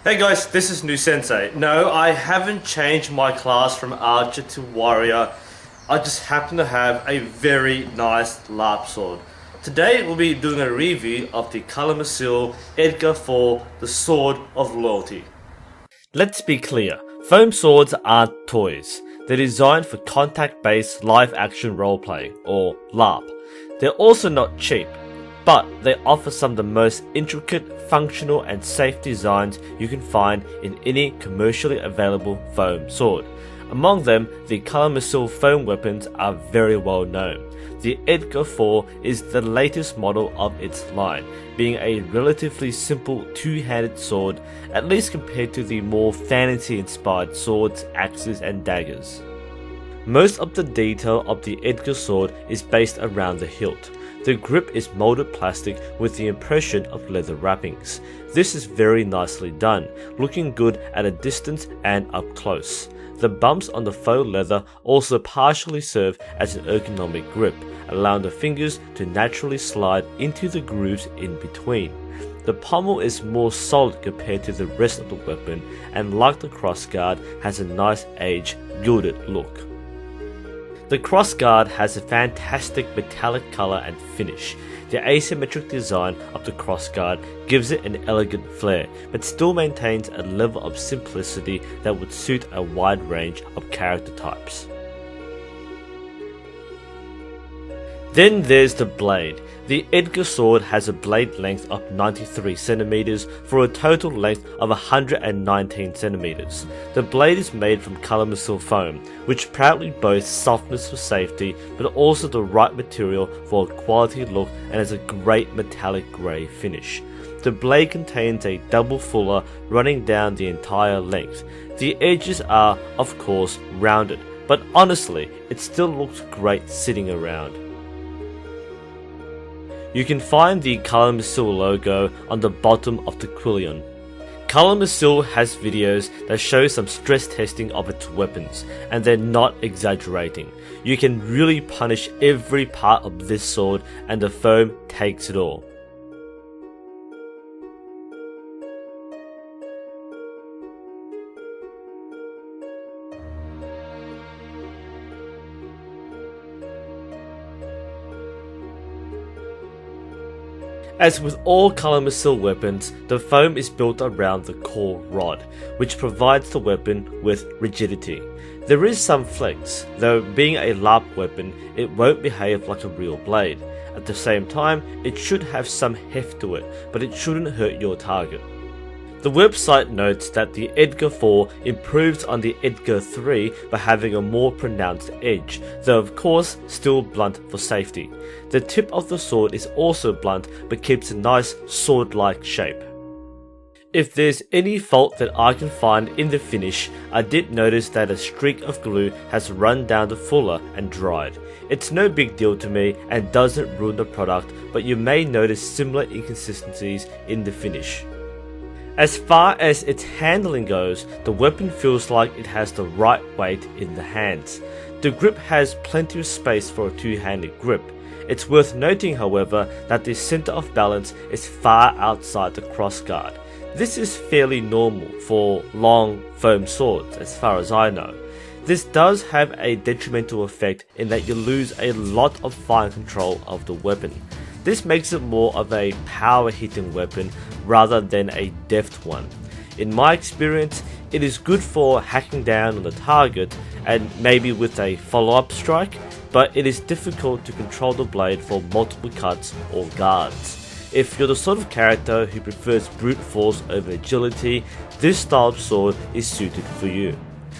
Hey guys, this is New Sensei. No, I haven't changed my class from Archer to Warrior. I just happen to have a very nice LARP sword. Today we'll be doing a review of the Calimacil Edgar 4, the Sword of Loyalty. Let's be clear, foam swords aren't toys. They're designed for contact-based live-action role-playing, or LARP. They're also not cheap, but they offer some of the most intricate, functional and safe designs you can find in any commercially available foam sword. Among them, the Calimacil foam weapons are very well known. The Edgar 4 is the latest model of its line, being a relatively simple two-handed sword, at least compared to the more fantasy-inspired swords, axes and daggers. Most of the detail of the Edgar sword is based around the hilt. The grip is molded plastic with the impression of leather wrappings. This is very nicely done, looking good at a distance and up close. The bumps on the faux leather also partially serve as an ergonomic grip, allowing the fingers to naturally slide into the grooves in between. The pommel is more solid compared to the rest of the weapon, and like the crossguard, has a nice aged, gilded look. The crossguard has a fantastic metallic color and finish. The asymmetric design of the crossguard gives it an elegant flair, but still maintains a level of simplicity that would suit a wide range of character types. Then there's the blade. The Edgar sword has a blade length of 93 cm for a total length of 119 cm. The blade is made from Calimacil foam, which proudly boasts softness for safety, but also the right material for a quality look and has a great metallic grey finish. The blade contains a double fuller running down the entire length. The edges are, of course, rounded, but honestly, it still looks great sitting around. You can find the Calimacil logo on the bottom of the quillion. Calimacil has videos that show some stress testing of its weapons, and they're not exaggerating. You can really punish every part of this sword and the foam takes it all. As with all Calimacil weapons, the foam is built around the core rod, which provides the weapon with rigidity. There is some flex, though being a LARP weapon, it won't behave like a real blade. At the same time, it should have some heft to it, but it shouldn't hurt your target. The website notes that the Edgar 4 improves on the Edgar 3 by having a more pronounced edge, though of course still blunt for safety. The tip of the sword is also blunt but keeps a nice sword-like shape. If there's any fault that I can find in the finish, I did notice that a streak of glue has run down the fuller and dried. It's no big deal to me and doesn't ruin the product, but you may notice similar inconsistencies in the finish. As far as its handling goes, the weapon feels like it has the right weight in the hands. The grip has plenty of space for a two-handed grip. It's worth noting, however, that the center of balance is far outside the crossguard. This is fairly normal for long foam swords, as far as I know. This does have a detrimental effect in that you lose a lot of fine control of the weapon. This makes it more of a power hitting weapon rather than a deft one. In my experience, it is good for hacking down on the target and maybe with a follow-up strike, but it is difficult to control the blade for multiple cuts or guards. If you're the sort of character who prefers brute force over agility, this style of sword is suited for you.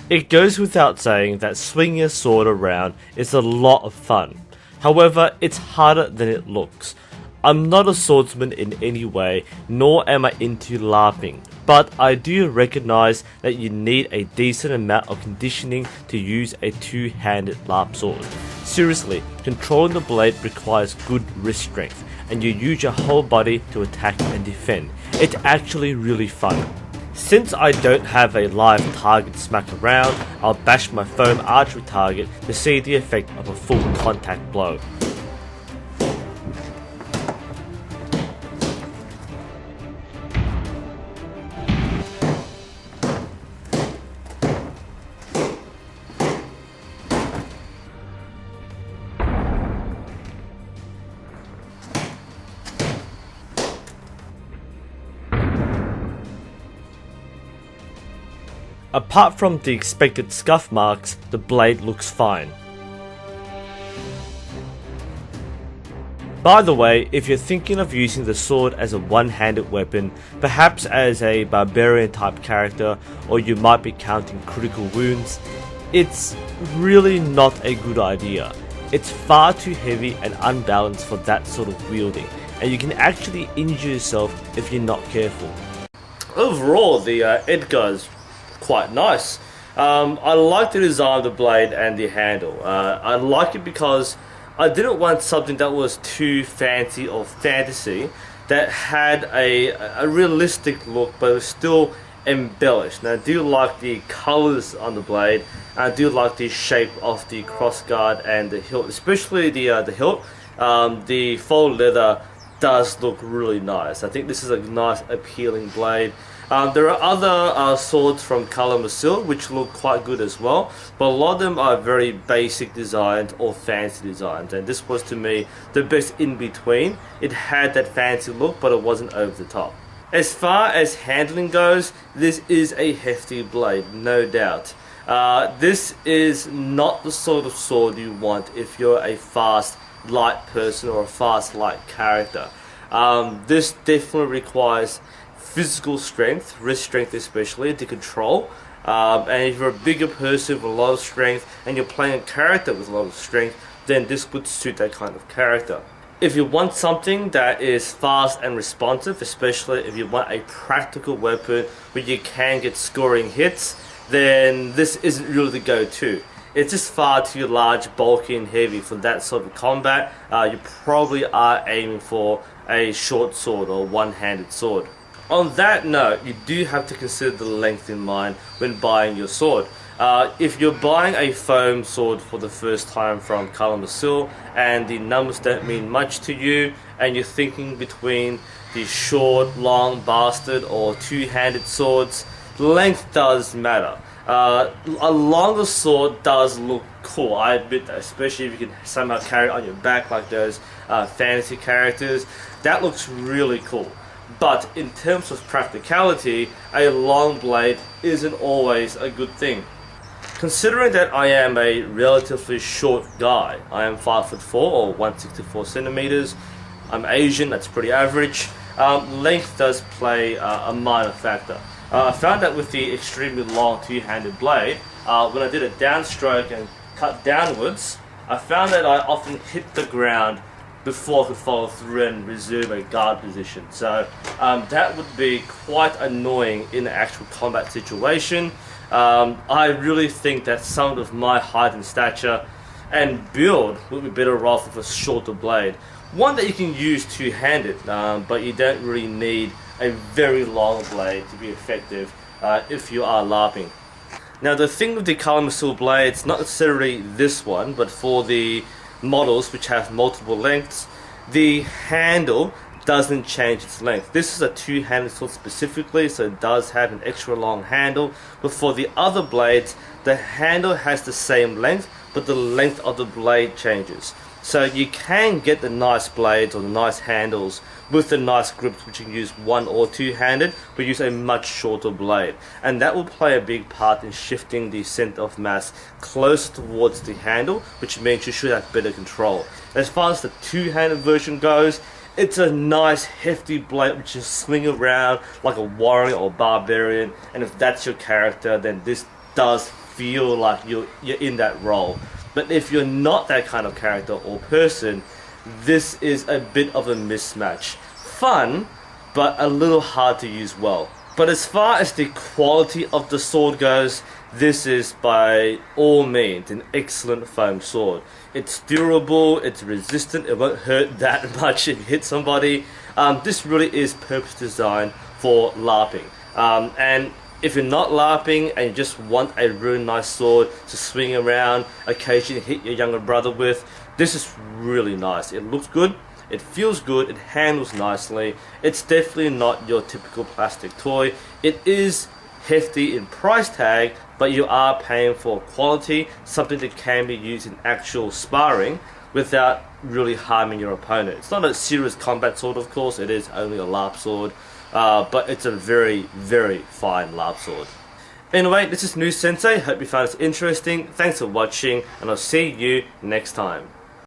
It goes without saying that swinging a sword around is a lot of fun. However, it's harder than it looks. I'm not a swordsman in any way, nor am I into LARPing, but I do recognize that you need a decent amount of conditioning to use a two-handed LARP sword. Seriously, controlling the blade requires good wrist strength, and you use your whole body to attack and defend. It's actually really fun. Since I don't have a live target to smack around, I'll bash my foam archery target to see the effect of a full contact blow. Apart from the expected scuff marks, the blade looks fine. By the way, if you're thinking of using the sword as a one-handed weapon, perhaps as a barbarian type character, or you might be counting critical wounds, it's really not a good idea. It's far too heavy and unbalanced for that sort of wielding, and you can actually injure yourself if you're not careful. Overall, the Edgar is quite nice. I like the design of the blade and the handle. I like it because I didn't want something that was too fancy or fantasy, that had a realistic look but was still embellished. Now I do like the colours on the blade, and I do like the shape of the crossguard and the hilt, especially the hilt. The faux leather does look really nice. I think this is a nice appealing blade. There are other swords from Calimacil which look quite good as well, but a lot of them are very basic designs or fancy designs, and this was to me the best in between. It had that fancy look but it wasn't over the top. As far as handling goes, this is a hefty blade, no doubt. This is not the sort of sword you want if you're a fast, light person or a fast, light character. This definitely requires physical strength, wrist strength especially, to control. And if you're a bigger person with a lot of strength and you're playing a character with a lot of strength, then this would suit that kind of character. If you want something that is fast and responsive, especially if you want a practical weapon where you can get scoring hits, then this isn't really the go-to. It's just far too large, bulky and heavy for that sort of combat. You probably are aiming for a short sword or one-handed sword. On that note, you do have to consider the length in mind when buying your sword. If you're buying a foam sword for the first time from Calimacil and the numbers don't mean much to you, and you're thinking between the short, long bastard or two-handed swords, length does matter. A longer sword does look cool, I admit that, especially if you can somehow carry it on your back like those fantasy characters. That looks really cool. But in terms of practicality, a long blade isn't always a good thing. Considering that I am a relatively short guy, I am 5'4" or 164 centimeters, I'm Asian, that's pretty average, length does play a minor factor. I found that with the extremely long two-handed blade, when I did a downstroke and cut downwards, I found that I often hit the ground before I could follow through and resume a guard position. So that would be quite annoying in an actual combat situation. I really think that someone of my height and stature and build would be better off with a shorter blade. One that you can use two-handed, but you don't really need a very long blade to be effective if you are LARPing. Now the thing with the Calimacil blades, not necessarily this one, but for the models which have multiple lengths, the handle doesn't change its length. This is a two-handed sword specifically, so it does have an extra long handle, but for the other blades, the handle has the same length, but the length of the blade changes. So you can get the nice blades or the nice handles with the nice grips which you can use one or two-handed, but use a much shorter blade. And that will play a big part in shifting the center of mass closer towards the handle, which means you should have better control. As far as the two-handed version goes, it's a nice hefty blade which you swing around like a warrior or barbarian, and if that's your character, then this does feel like you're in that role. But if you're not that kind of character or person, this is a bit of a mismatch. Fun, but a little hard to use well. But as far as the quality of the sword goes, this is by all means an excellent foam sword. It's durable, it's resistant, it won't hurt that much if you hit somebody. This really is purpose designed for LARPing. And if you're not LARPing and you just want a really nice sword to swing around, occasionally hit your younger brother with, this is really nice. It looks good, it feels good, it handles nicely. It's definitely not your typical plastic toy. It is hefty in price tag, but you are paying for quality, something that can be used in actual sparring without really harming your opponent. It's not a serious combat sword, of course, it is only a LARP sword. But it's a very, very fine LARP sword. Anyway, this is New Sensei. Hope you found this interesting. Thanks for watching, and I'll see you next time.